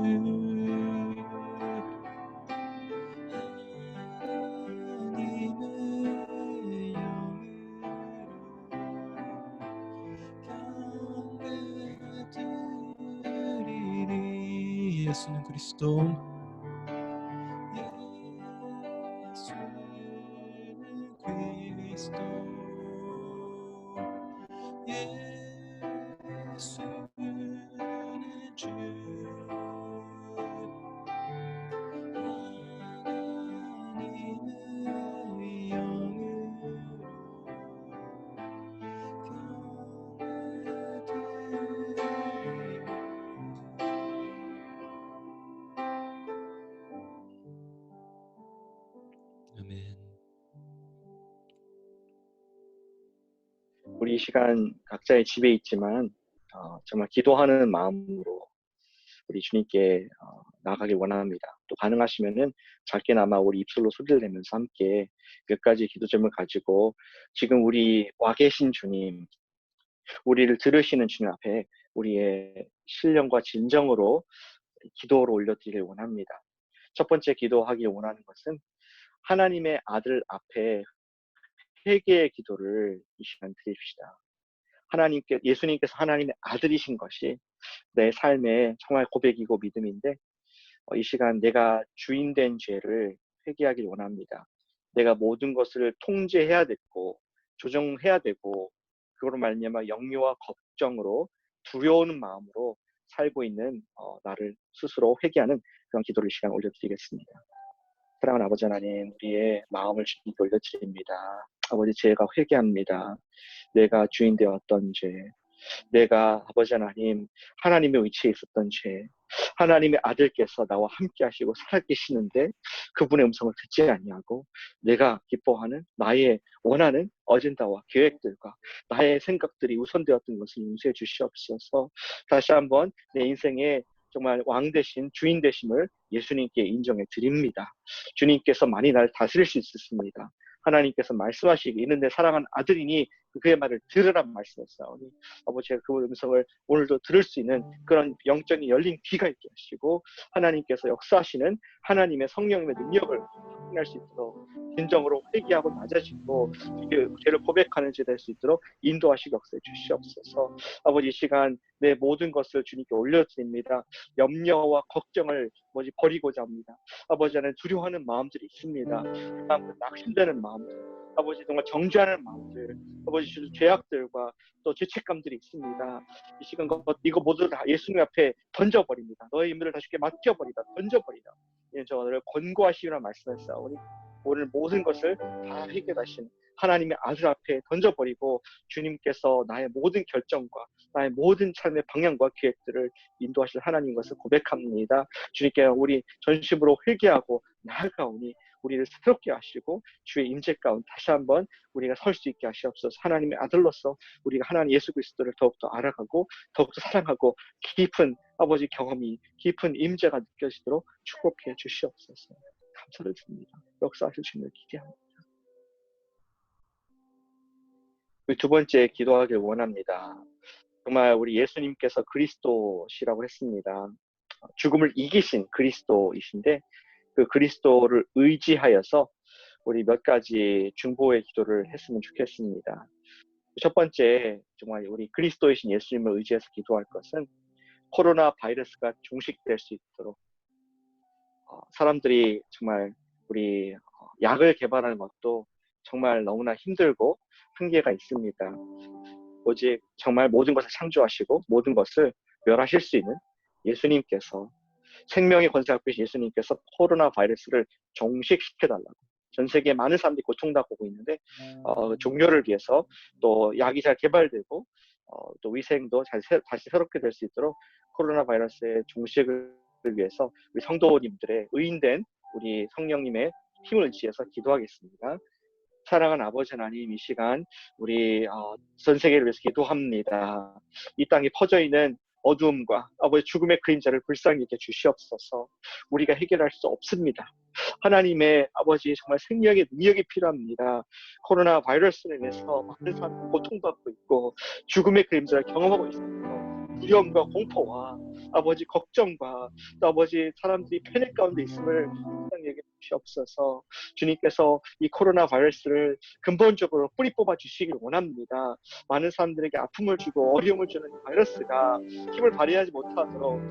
S1: 하나님의 영으로 경배드리리 예수는 그리스도 예수는 그리스도 예수는 주 하나님의 영으로 경배드리리 아멘.
S2: 우리 이 시간 각자의 집에 있지만 정말 기도하는 마음으로 우리 주님께 나가길 원합니다. 또 가능하시면은 작게나마 우리 입술로 소리를 내면서 함께 몇 가지 기도 점을 가지고 지금 우리 와 계신 주님, 우리를 들으시는 주님 앞에 우리의 신령과 진정으로 기도를 올려드리길 원합니다. 첫 번째 기도하길 원하는 것은 하나님의 아들 앞에 회개의 기도를 이 시간 드립시다. 예수님께서 하나님의 아들이신 것이 내 삶의 정말 고백이고 믿음인데 이 시간 내가 주인된 죄를 회개하길 원합니다. 내가 모든 것을 통제해야 되고 조정해야 되고 그거로 말미암아 염려와 걱정으로 두려운 마음으로 살고 있는 나를 스스로 회개하는 그런 기도를 이 시간 올려드리겠습니다. 사랑하는 아버지 하나님, 우리의 마음을 주님께 올려드립니다. 아버지, 제가 회개합니다. 내가 주인 되었던 죄, 내가 아버지 하나님, 하나님의 위치에 있었던 죄, 하나님의 아들께서 나와 함께 하시고 살아계시는데 그분의 음성을 듣지 아니하고 내가 기뻐하는 나의 원하는 어젠다와 계획들과 나의 생각들이 우선되었던 것을 용서해 주시옵소서. 다시 한번 내 인생의 정말 왕 대신 주인 되심을 예수님께 인정해 드립니다. 주님께서 많이 날 다스릴 수 있습니다. 하나님께서 말씀하시기 이는 내 사랑하는 아들이니 그의 말을 들으란 말씀했사오니 아버지가 그 음성을 오늘도 들을 수 있는 그런 영적인 열린 귀가 있게 하시고 하나님께서 역사하시는 하나님의 성령님의 능력을 확인할 수 있도록 진정으로 회개하고 낮아지고 죄를 고백하는 제 될 수 있도록 인도하시고 역사해 주시옵소서. 아버지 이 시간 내 모든 것을 주님께 올려드립니다. 염려와 걱정을 버리고자 합니다. 아버지는 두려워하는 마음들이 있습니다. 그 마음들 낙심되는 마음들, 아버지 정말 정죄하는 마음들, 아버지 주는 죄악들과 또 죄책감들이 있습니다. 이 시간 이거 모두 다 예수님 앞에 던져버립니다. 너의 임무를 다 쉽게 맡겨버리다, 던져버리다. 오늘 권고하시리라 말씀했사오니 오늘 모든 것을 다 해결하신 하나님의 아들 앞에 던져버리고 주님께서 나의 모든 결정과 나의 모든 삶의 방향과 계획들을 인도하실 하나님 것을 고백합니다. 주님께 우리 전심으로 회개하고 나아가오니 우리를 새롭게 하시고 주의 임재 가운데 다시 한번 우리가 설 수 있게 하시옵소서. 하나님의 아들로서 우리가 하나님 예수 그리스도를 더욱더 알아가고 더욱더 사랑하고 깊은 아버지 경험이 깊은 임재가 느껴지도록 축복해 주시옵소서. 감사를 드립니다. 역사하실 주님을 기대합니다. 두 번째 기도하길 원합니다. 정말 우리 예수님께서 그리스도시라고 했습니다. 죽음을 이기신 그리스도이신데 그 그리스도를 의지하여서 우리 몇 가지 중보의 기도를 했으면 좋겠습니다. 첫 번째, 정말 우리 그리스도이신 예수님을 의지해서 기도할 것은 코로나 바이러스가 종식될 수 있도록 사람들이 정말 우리 약을 개발하는 것도 정말 너무나 힘들고 한계가 있습니다. 오직 정말 모든 것을 창조하시고 모든 것을 멸하실 수 있는 예수님께서 생명의 권세 갖고 계신 예수님께서 코로나 바이러스를 종식시켜달라고 전 세계 많은 사람들이 고통당하고 있는데 종료를 위해서 또 약이 잘 개발되고 또 위생도 다시 새롭게 될 수 있도록 코로나 바이러스의 종식을 위해서 우리 성도님들의 의인된 우리 성령님의 힘을 의지해서 기도하겠습니다. 사랑하는 아버지 하나님, 이 시간 우리 전 세계를 위해서 기도합니다. 이 땅에 퍼져 있는 어두움과 아버지 죽음의 그림자를 불쌍히 여겨 주시옵소서. 우리가 해결할 수 없습니다. 하나님의 아버지 정말 생명의 능력이 필요합니다. 코로나 바이러스로 인해서 많은 사람들이 고통받고 있고 죽음의 그림자를 경험하고 있습니다. 두려움과 공포와 아버지 걱정과 또 아버지 사람들이 패닉 가운데 있음을 불쌍히 여겨 주시옵소서. 주님께서 이 코로나 바이러스를 근본적으로 뿌리 뽑아 주시길 원합니다. 많은 사람들에게 아픔을 주고 어려움을 주는 바이러스가 힘을 발휘하지 못하도록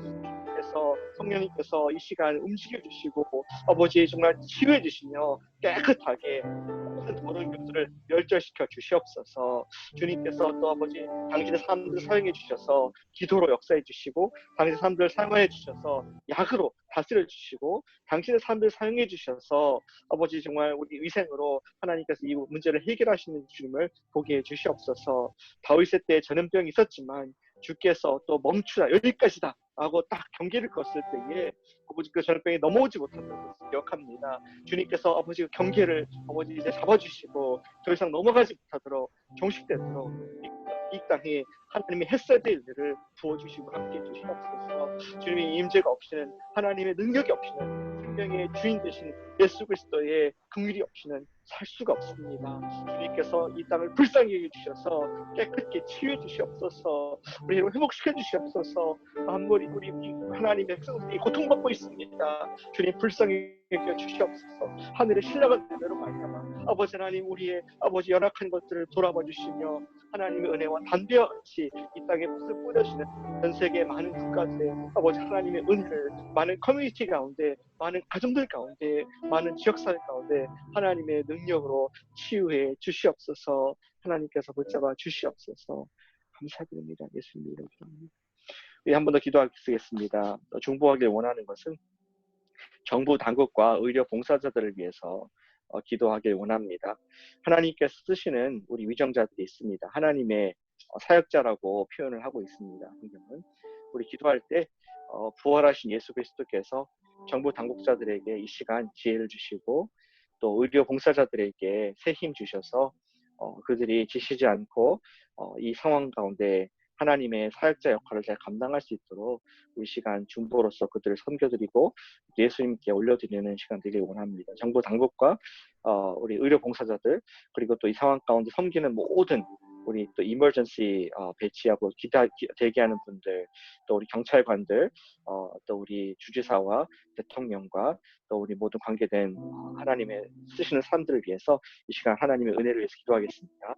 S2: 주님께서 성령님께서 이 시간 움직여 주시고 아버지 정말 치유해 주시며 깨끗하게 모든 더러운 것들을 멸절시켜 주시옵소서. 주님께서 또 아버지 당신의 사람들을 사용해 주셔서 기도로 역사해 주시고 당신의 사람들을 사용해 주셔서 약으로 다스려 주시고 당신의 사람들을 사용해 주셔서 아버지 정말 우리 위생으로 하나님께서 이 문제를 해결하시는 주님을 보게 해 주시옵소서. 다윗의 때 전염병이 있었지만 주께서 또 멈추라 여기까지다 라고 딱 경계를 걷을 때에 아버지 그 전염병이 넘어오지 못한다는 것을 기억합니다. 주님께서 아버지 그 경계를 아버지 이제 잡아주시고 더 이상 넘어가지 못하도록 종식되도록 이 땅에 하나님의 했어야 될 일을 부어주시고 함께해 주시옵소서. 주님의 임재가 없이는 하나님의 능력이 없이는 생명의 주인 되신 예수 그리스도의 긍휼이 없이는 살 수가 없습니다. 주님께서 이 땅을 불쌍히 여겨주셔서 깨끗게 치유해 주시옵소서. 우리를 회복시켜 주시옵소서. 아무리 우리 하나님의 백성들이 고통받고 있습니다. 주님 불쌍히 여겨 주시옵소서. 하늘의 신령한 은혜로 말미암아 아버지 하나님 우리의 아버지 연약한 것들을 돌아봐 주시며 하나님의 은혜와 담대와 같이 이 땅에 빛을 뿌려주는 전 세계 많은 국가들의 아버지 하나님의 은혜를 많은 커뮤니티 가운데 많은 가정들 가운데 많은 지역사회 가운데 하나님의 능력으로 치유해 주시옵소서. 하나님께서 붙잡아 주시옵소서. 감사드립니다. 예수님 이름으로 기도합니다. 한 번 더 기도하겠습니다. 중보하길 원하는 것은 정부 당국과 의료 봉사자들을 위해서 기도하길 원합니다. 하나님께서 쓰시는 우리 위정자들이 있습니다. 하나님의 사역자라고 표현을 하고 있습니다. 성경은 우리 기도할 때 부활하신 예수 그리스도께서 정부 당국자들에게 이 시간 지혜를 주시고 또 의료 봉사자들에게 새 힘 주셔서 그들이 지치지 않고 이 상황 가운데 하나님의 사역자 역할을 잘 감당할 수 있도록 우리 시간 중보로서 그들을 섬겨드리고 예수님께 올려드리는 시간 되길 원합니다. 정부 당국과 우리 의료 봉사자들 그리고 또 이 상황 가운데 섬기는 모든 우리 또 이머전시 배치하고 대기하는 분들 또 우리 경찰관들 또 우리 주지사와 대통령과 또 우리 모든 관계된 하나님의 쓰시는 사람들을 위해서 이 시간 하나님의 은혜를 위해서 기도하겠습니다.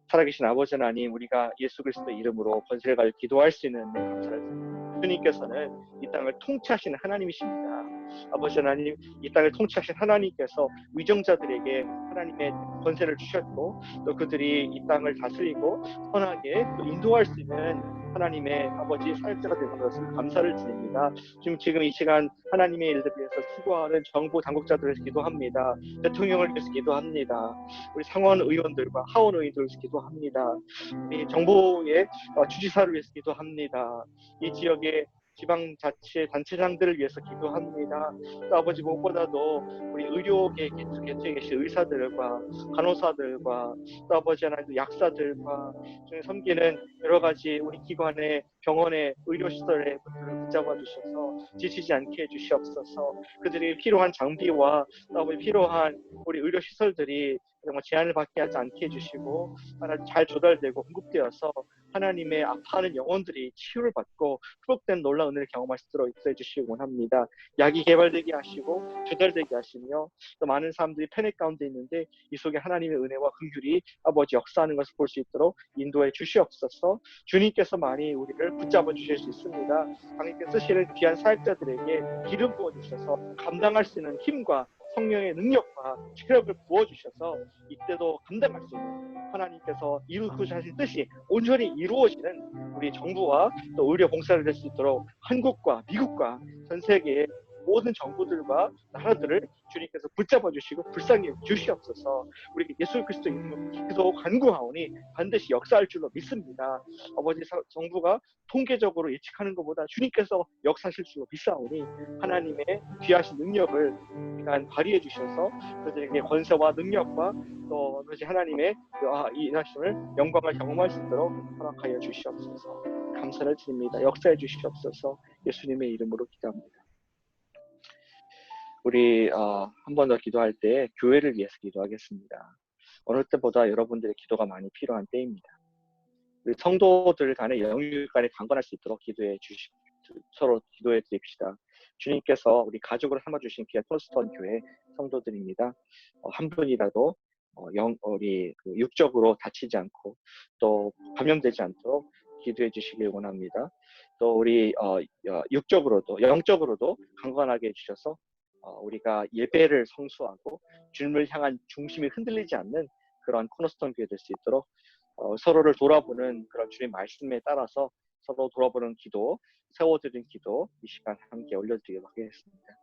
S2: 살아계신 아버지 하나님 우리가 예수 그리스도의 이름으로 권세를 가지고 기도할 수 있는 감사를 드립니다. 주님께서는 이 땅을 통치하시는 하나님이십니다. 아버지 하나님, 이 땅을 통치하신 하나님께서 위정자들에게 하나님의 권세를 주셨고 또 그들이 이 땅을 다스리고 선하게 또 인도할 수 있는 하나님의 아버지 사역자가 되는 것을 감사를 드립니다. 지금 이 시간 하나님의 일들을 위해서 수고하는 정부 당국자들을 위해서 기도합니다. 대통령을 위해서 기도합니다. 우리 상원 의원들과 하원 의원들을 위해서 기도합니다. 우리 정부의 주지사를 위해서 기도합니다. 이 지역의 지방자치 단체장들을 위해서 기도합니다. 또 아버지 무엇보다도 우리 의료계에 계신 의사들과 간호사들과 또 아버지 하나님 약사들과 중에 섬기는 여러 가지 우리 기관의 병원의 의료시설의 분들을 붙잡아 주셔서 지치지 않게 해주시옵소서. 그들이 필요한 장비와 또 아버지 필요한 우리 의료시설들이 정말 제한을 받게 하지 않게 해주시고 잘 조달되고 공급되어서 하나님의 아파하는 영혼들이 치유를 받고 회복된 놀라운 은혜를 경험할 수 있도록 인도해 주시기 원합니다. 약이 개발되게 하시고 조달되게 하시며 또 많은 사람들이 패닉 가운데 있는데 이 속에 하나님의 은혜와 긍휼이 아버지 역사하는 것을 볼 수 있도록 인도해 주시옵소서. 주님께서 많이 우리를 붙잡아 주실 수 있습니다. 하나님께서 쓰시는 귀한 사역자들에게 기름 부어주셔서 감당할 수 있는 힘과 성령의 능력과 체력을 부어주셔서 이때도 감당할 수 있는 하나님께서 이루고자 하신 뜻이 온전히 이루어지는 우리 정부와 또 의료 봉사를 될 수 있도록 한국과 미국과 전 세계의 모든 정부들과 나라들을 주님께서 붙잡아 주시고 불쌍히 주시옵소서. 우리 예수 그리스도 이름으로 기도 간구하오니 반드시 역사할 줄로 믿습니다. 아버지 정부가 통계적으로 예측하는 것보다 주님께서 역사하실 줄로 믿사오니 하나님의 귀하신 능력을 발휘해 주셔서 그들에게 권세와 능력과 또 하나님의 인하심을 영광을 경험할 수 있도록 허락하여 주시옵소서. 감사를 드립니다. 역사해 주시옵소서. 예수님의 이름으로 기도합니다. 우리 한 번 더 기도할 때 교회를 위해서 기도하겠습니다. 어느 때보다 여러분들의 기도가 많이 필요한 때입니다. 우리 성도들 간의 영육 간에 강건할 수 있도록 서로 기도해 드립시다. 주님께서 우리 가족으로 삼아주신 귀한 코너스톤 교회 성도들입니다. 한 분이라도 우리 육적으로 다치지 않고 또 감염되지 않도록 기도해 주시길 원합니다. 또 우리 육적으로도 영적으로도 강건하게 해주셔서 우리가 예배를 성수하고 주님을 향한 중심이 흔들리지 않는 그런 코너스톤 교회 될 수 있도록 서로를 돌아보는 그런 주님 말씀에 따라서 서로 돌아보는 기도, 세워드린 기도 이 시간 함께 올려드리도록 하겠습니다.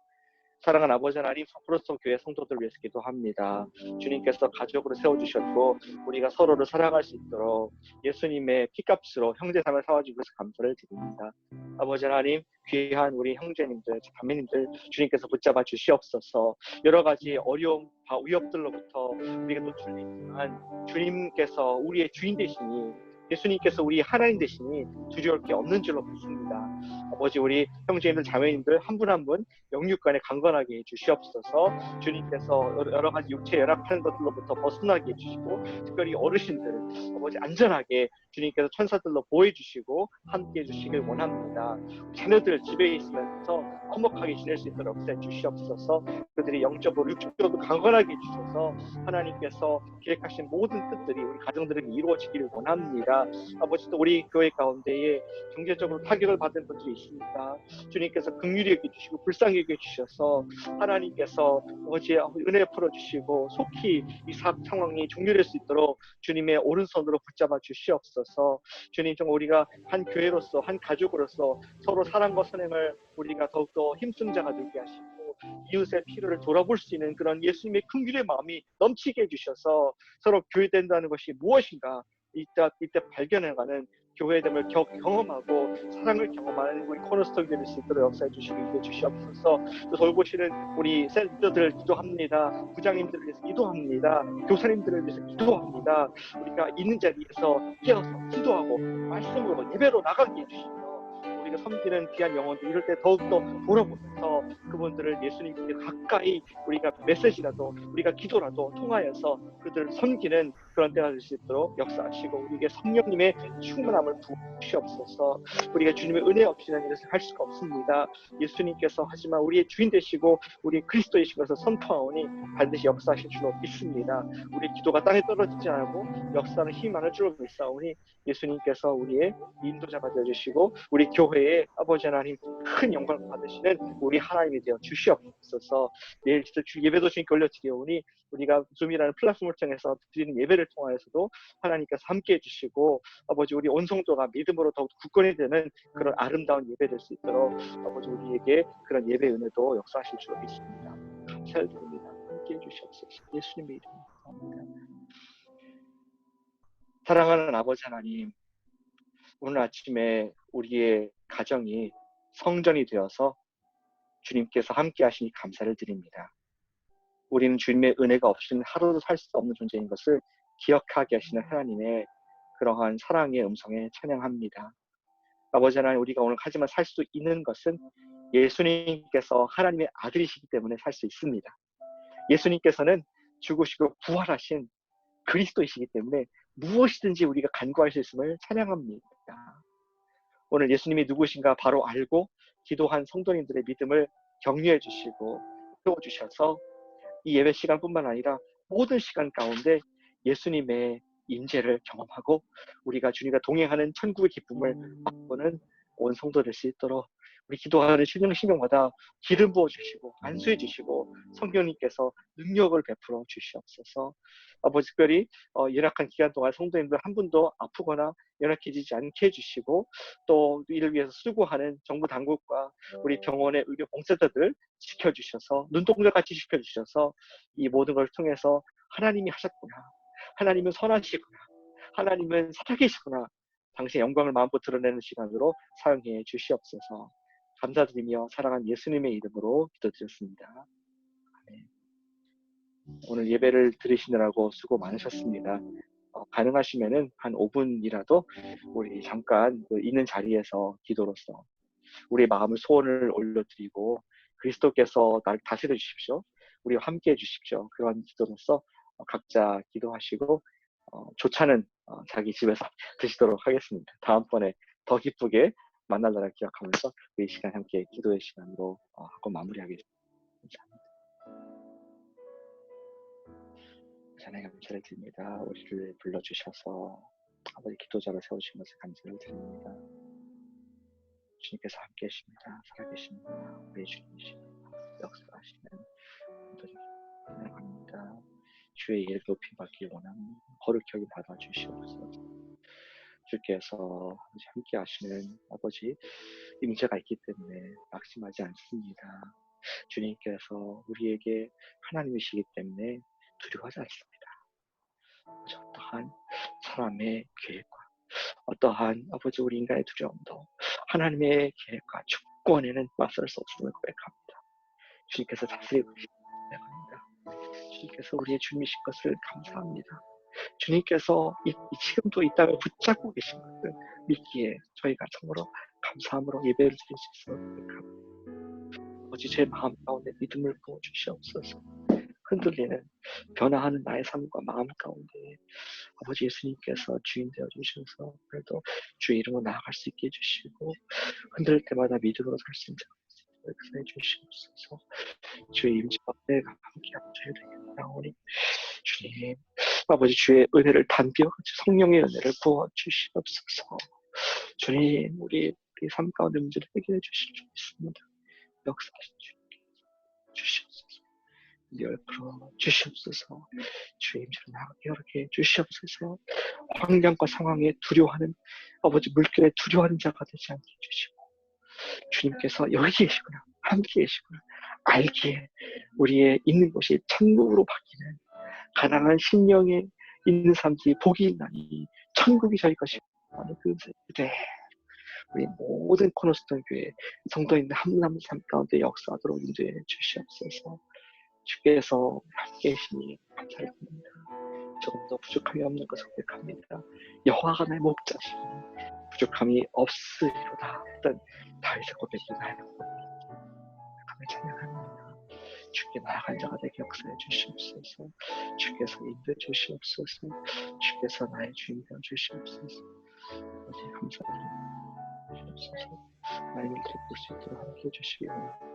S2: 사랑하는 아버지 하나님, 코너스톤 교회 성도들 위해서 기도합니다. 주님께서 가족으로 세워주셨고 우리가 서로를 사랑할 수 있도록 예수님의 피값으로 형제상을 사와주고 해서 감사를 드립니다. 아버지 하나님, 귀한 우리 형제님들, 자매님들 주님께서 붙잡아 주시옵소서. 여러 가지 어려움, 위협들로부터 우리가 노출되지만 주님께서 우리의 주인 되시니 예수님께서 우리 하나님 되시니 두려울 게 없는 줄로 믿습니다. 아버지 우리 형제님들 자매님들 한 분 한 분 영육간에 강건하게 해주시옵소서. 주님께서 여러 가지 육체 열악하는 것들로부터 벗어나게 해주시고 특별히 어르신들 아버지 안전하게 주님께서 천사들로 보호해주시고 함께 해주시길 원합니다. 자녀들 집에 있으면서 화목하게 지낼 수 있도록 역사해 주시옵소서. 그들이 영적으로 육적으로 강건하게 해주셔서 하나님께서 계획하신 모든 뜻들이 우리 가정들에게 이루어지기를 원합니다. 아버지 또 우리 교회 가운데에 경제적으로 타격을 받은 분들이 있습니다. 주님께서 긍휼히 여겨주시고 불쌍히 여겨주셔서 하나님께서 아버지 은혜 풀어주시고 속히 이 상황이 종료될 수 있도록 주님의 오른손으로 붙잡아 주시옵소서. 주님 좀 우리가 한 교회로서 한 가족으로서 서로 사랑과 선행을 우리가 더욱더 힘쓴 자가 되게 하시고 이웃의 필요를 돌아볼 수 있는 그런 예수님의 긍휼의 마음이 넘치게 해주셔서 서로 교회된다는 것이 무엇인가 이때 발견해가는 교회됨을 경험하고 사랑을 경험하는 우리 코너스톤 교회 될 수 있도록 역사해 주시기 위해 주시옵소서. 또 돌보시는 우리 센터들 기도합니다. 부장님들을 위해서 기도합니다. 교사님들을 위해서 기도합니다. 우리가 있는 자리에서 깨어서 기도하고 말씀으로 예배로 나가게 해주시고 우리가 섬기는 귀한 영혼들 이럴 때 더욱더 돌아보면서 그분들을 예수님께 가까이 우리가 메시지라도 우리가 기도라도 통하여서 그들을 섬기는 그런 때가 될 수 있도록 역사하시고 우리에게 성령님의 충만함을 부으시옵소서. 우리가 주님의 은혜 없이는 이것을 할 수가 없습니다. 예수님께서 하지만 우리의 주인 되시고 우리 그리스도이신 것을 선포하오니 반드시 역사하실 줄로 믿습니다. 우리 기도가 땅에 떨어지지 않고 역사는 힘이 많을 줄로 믿사오니 예수님께서 우리의 인도자가 되어주시고 우리 교회의 아버지 하나님 큰 영광을 받으시는 우리 하나님이 되어 주시옵소서. 내일 주 예배도 주님께 올려드리오니 우리가 줌이라는 플랫폼을 통해서 드리는 예배를 통하여서도 하나님께서 함께해 주시고 아버지 우리 온 성도가 믿음으로 더욱 굳건히 되는 그런 아름다운 예배 될 수 있도록 아버지 우리에게 그런 예배 은혜도 역사하실 줄 믿습니다. 감사를 드립니다. 함께해 주시옵소서. 예수님의 이름으로 감사합니다. 사랑하는 아버지 하나님, 오늘 아침에 우리의 가정이 성전이 되어서 주님께서 함께 하시니 감사를 드립니다. 우리는 주님의 은혜가 없이는 하루도 살 수 없는 존재인 것을 기억하게 하시는 하나님의 그러한 사랑의 음성에 찬양합니다. 아버지 하나님, 우리가 오늘 하지만 살 수 있는 것은 예수님께서 하나님의 아들이시기 때문에 살 수 있습니다. 예수님께서는 죽으시고 부활하신 그리스도이시기 때문에 무엇이든지 우리가 간구할 수 있음을 찬양합니다. 오늘 예수님이 누구신가 바로 알고 기도한 성도님들의 믿음을 격려해 주시고 세워주셔서 이 예배 시간뿐만 아니라 모든 시간 가운데 예수님의 임재를 경험하고 우리가 주님과 동행하는 천국의 기쁨을 맛보는 온 성도 될 수 있도록 우리 기도하는 신령마다 기름 부어주시고 안수해 주시고 성령님께서 능력을 베풀어 주시옵소서. 아버지 특별히 연약한 기간 동안 성도님들 한 분도 아프거나 연약해지지 않게 해주시고 또 이를 위해서 수고하는 정부 당국과 우리 병원의 의료 봉사자들 지켜주셔서 눈동자같이 지켜주셔서 이 모든 걸 통해서 하나님이 하셨구나, 하나님은 선하시구나, 하나님은 살아계시구나, 당신의 영광을 마음껏 드러내는 시간으로 사용해 주시옵소서. 감사드리며 사랑하는 예수님의 이름으로 기도드렸습니다. 아멘. 오늘 예배를 들으시느라고 수고 많으셨습니다. 가능하시면은 한 5분이라도 우리 잠깐 있는 자리에서 기도로서 우리의 마음을 소원을 올려드리고 그리스도께서 나를 다스려 주십시오. 우리와 함께 해 주십시오. 그런 기도로서 각자 기도하시고 조차는 자기 집에서 드시도록 하겠습니다. 다음번에 더 기쁘게 만날 날을 기억하면서 이 시간 함께 기도의 시간으로 하고 마무리하겠습니다. 하나님 감사를 드립니다. 우리를 불러주셔서 아버지 기도자로 세우신 것을 감사를 드립니다. 주님께서 함께 계십니다. 살아계십니다. 우리 주님이십니다. 역사하시는 분들을 찬양합니다. 주의 이름 높임 받기 원하는 거룩히 여김 받아주시옵소서. 주께서 함께 하시는 아버지 임재가 있기 때문에 낙심하지 않습니다. 주님께서 우리에게 하나님이시기 때문에 두려워하지 않습니다. 어떠한 사람의 계획과 어떠한 아버지 우리 인간의 두려움도 하나님의 계획과 주권에는 맞설 수 없음을 고백합니다. 주님께서 다스리고 계십니다. 주님께서 우리의 주님이신 것을 감사합니다. 주님께서 지금도 이 땅을 붙잡고 계신 것을 믿기에 저희가 참으로 감사함으로 예배를 드릴 수 있음을 고백합니다. 아버지 제 마음 가운데 믿음을 부어주시옵소서. 흔들리는 변화하는 나의 삶과 마음 가운데 아버지 예수님께서 주인 되어 주셔서 그래도 주의 이름으로 나아갈 수 있게 해주시고 흔들 때마다 믿음으로 살 수 있는 역사해 주시옵소서. 주의 임재와 은혜가 함께하고 저희에게 나오니 주님 아버지 주의 은혜를 단비어같이 성령의 은혜를 부어 주시옵소서. 주님 우리 삶 가운데 문제를 해결해 주실 줄 믿습니다. 역사하신 주님께 주시옵소서. 열풀어 주시옵소서. 주의 임재로 나가게 하게 주시옵소서. 환경과 상황에 두려워하는 아버지 물결에 두려워하는 자가 되지 않게 해주시고 주님께서 여기 계시구나 함께 계시구나 알기에 우리의 있는 곳이 천국으로 바뀌는 가난한 심령에 있는 사람들이 복이 있나니 천국이 저희 것이라는 그 그대 우리 모든 코너스톤 교회 성도인들 한 분 한 분 삶 가운데 역사하도록 인도해 주시옵소서. 주께서 함께 계시니 감사를 드립니다. 조금 더 부족함이 없는 것을 고백합니다. 여호와가 나의 목자시니 부족함이 없으리로다 했던 다윗의 고백이 나의 고백입니다. 감을 찬양합니다. 주께 나아갈 자가 되게 역사해 주시옵소서. 주께서 인도해 주시옵소서. 주께서 나의 주인 되어 주시옵소서. 아버지 감사드립니다. 주옵소서. 하나님을 기쁠 수 있도록 함께 해주시기 원합니다.